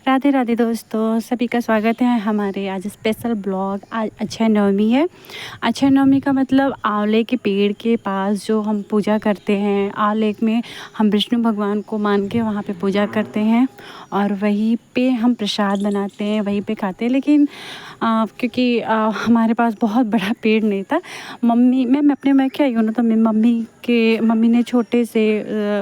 राधे राधे दोस्तों, सभी का स्वागत है हमारे आज स्पेशल ब्लॉग। आज अक्षय नवमी है। अक्षय नवमी का मतलब आंवले के पेड़ के पास जो हम पूजा करते हैं, आंवले में हम विष्णु भगवान को मान के वहाँ पे पूजा करते हैं और वहीं पे हम प्रसाद बनाते हैं, वहीं पे खाते हैं। लेकिन क्योंकि हमारे पास बहुत बड़ा पेड़ नहीं था, मैं अपने में क्या यूँ ना, तो मेरी मम्मी ने छोटे से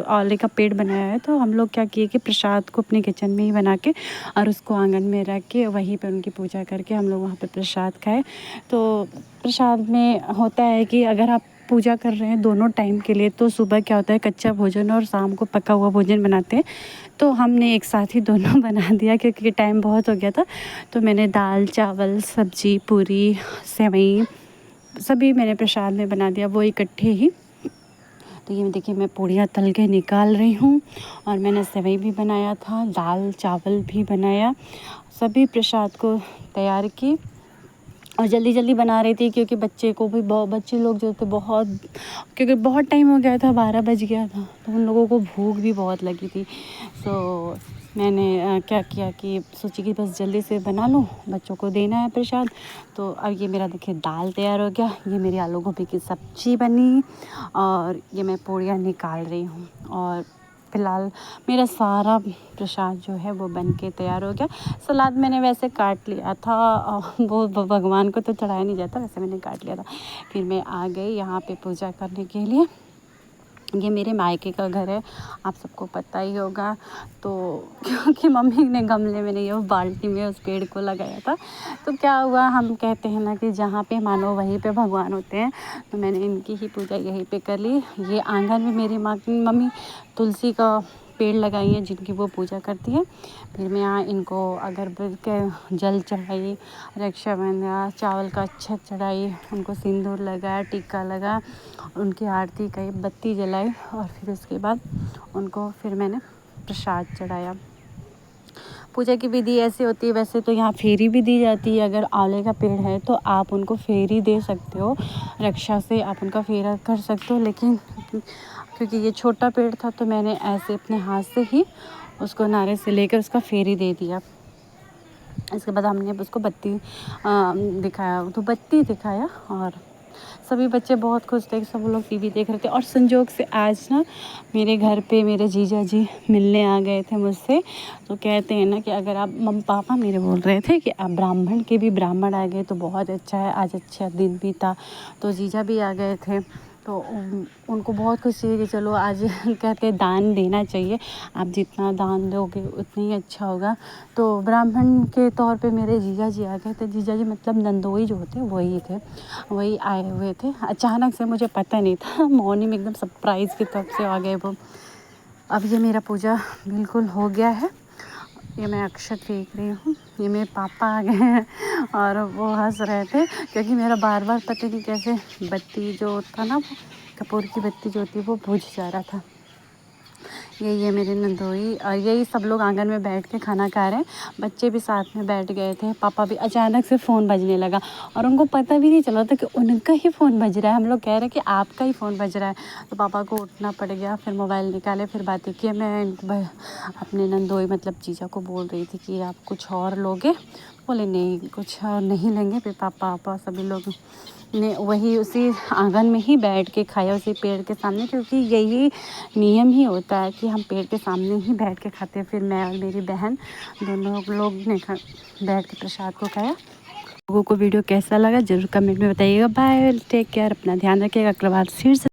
आंवले का पेड़ बनाया है। तो हम लोग क्या किए कि प्रसाद को अपने किचन में ही बना के और उसको आंगन में रख के वहीं पे उनकी पूजा करके हम लोग वहाँ पे प्रसाद खाए। तो प्रसाद में होता है कि अगर आप पूजा कर रहे हैं दोनों टाइम के लिए, तो सुबह क्या होता है कच्चा भोजन और शाम को पका हुआ भोजन बनाते हैं। तो हमने एक साथ ही दोनों बना दिया क्योंकि टाइम बहुत हो गया था। तो मैंने दाल चावल सब्जी पूरी सेवई सभी मैंने प्रसाद में बना दिया, वो इकट्ठे ही। तो ये देखिए मैं पूड़ियाँ तल के निकाल रही हूँ और मैंने सेवई भी बनाया था, दाल चावल भी बनाया, सभी प्रसाद को तैयार की और जल्दी जल्दी बना रही थी क्योंकि बच्चे लोग जो थे क्योंकि बहुत टाइम हो गया था, 12 बज गया था, तो उन लोगों को भूख भी बहुत लगी थी। तो मैंने क्या किया कि सोची कि बस जल्दी से बना लूँ, बच्चों को देना है प्रसाद। तो अब ये मेरा देखिए दाल तैयार हो गया, ये मेरी आलू गोभी की सब्ज़ी बनी और ये मैं पूड़ियाँ निकाल रही हूँ। और फ़िलहाल मेरा सारा प्रसाद जो है वो बन के तैयार हो गया। सलाद मैंने वैसे काट लिया था, वो भगवान को तो चढ़ाया नहीं जाता, वैसे मैंने काट लिया था। फिर मैं आ गई यहाँ पे पूजा करने के लिए। ये मेरे मायके का घर है, आप सबको पता ही होगा। तो क्योंकि मम्मी ने गमले में नहीं, वो बाल्टी में उस पेड़ को लगाया था। तो क्या हुआ, हम कहते हैं ना कि जहाँ पे मानो वहीं पे भगवान होते हैं। तो मैंने इनकी ही पूजा यहीं पे कर ली। ये आंगन में मेरी मम्मी तुलसी का पेड़ लगाई है जिनकी वो पूजा करती है। फिर मैं यहाँ इनको अगरबत्ती के जल चढ़ाई, रक्षाबंधन चावल का अक्षत चढ़ाई, उनको सिंदूर लगाया, टीका लगा, उनकी आरती करी, बत्ती जलाई और फिर उसके बाद उनको फिर मैंने प्रसाद चढ़ाया। पूजा की विधि ऐसी होती है, वैसे तो यहाँ फेरी भी दी जाती है। अगर आंवले का पेड़ है तो आप उनको फेरी दे सकते हो, रक्षा से आप उनका फेरा कर सकते हो। लेकिन क्योंकि ये छोटा पेड़ था तो मैंने ऐसे अपने हाथ से ही उसको नारे से लेकर उसका फेरी दे दिया। इसके बाद हमने उसको बत्ती दिखाया और सभी बच्चे बहुत खुश थे, सब लोग टीवी देख रहे थे। और संजोग से आज ना मेरे घर पे मेरे जीजा जी मिलने आ गए थे मुझसे। तो कहते हैं ना कि अगर आप पापा मेरे बोल रहे थे कि आप ब्राह्मण के भी ब्राह्मण आ गए तो बहुत अच्छा है, आज अच्छा दिन भी था। तो जीजा भी आ गए थे, तो उनको बहुत खुशी है कि चलो आज कहते हैं दान देना चाहिए, आप जितना दान दोगे उतना ही अच्छा होगा। तो ब्राह्मण के तौर पे मेरे जीजा जी आ गए थे। जीजा जी मतलब नंदोई जो होते हैं वही थे, वही आए हुए थे। अचानक से, मुझे पता नहीं था, मॉर्निंग में एकदम सरप्राइज़ की तरफ से आ गए वो। अब ये मेरा पूजा बिल्कुल हो गया है। ये मैं अक्षत फेंक रही हूँ, ये मेरे पापा आ गए हैं और वो हंस रहे थे क्योंकि मेरा बार बार पता नहीं कैसे बत्ती जो था ना, वो कपूर की बत्ती जो होती है वो बुझ जा रहा था। यही है मेरी नंदोई और यही सब लोग आंगन में बैठ के खाना खा रहे हैं। बच्चे भी साथ में बैठ गए थे। पापा भी, अचानक से फ़ोन बजने लगा और उनको पता भी नहीं चला था कि उनका ही फ़ोन बज रहा है। हम लोग कह रहे हैं कि आपका ही फ़ोन बज रहा है। तो पापा को उठना पड़ गया, फिर मोबाइल निकाले, फिर बातें की। मैं अपने नंदोई मतलब जीजा को बोल रही थी कि आप कुछ और लोगे? बोले नहीं कुछ और नहीं लेंगे। फिर पापा सभी लोग ने वही उसी आंगन में ही बैठ के खाया, उसी पेड़ के सामने, क्योंकि यही नियम ही होता है कि हम पेड़ के सामने ही बैठ के खाते हैं। फिर मैं और मेरी बहन दोनों लोग ने बैठ के प्रसाद को खाया। लोगों को वीडियो कैसा लगा ज़रूर कमेंट में बताइएगा। बाय, टेक केयर, अपना ध्यान रखिएगा। अगली बार फिर से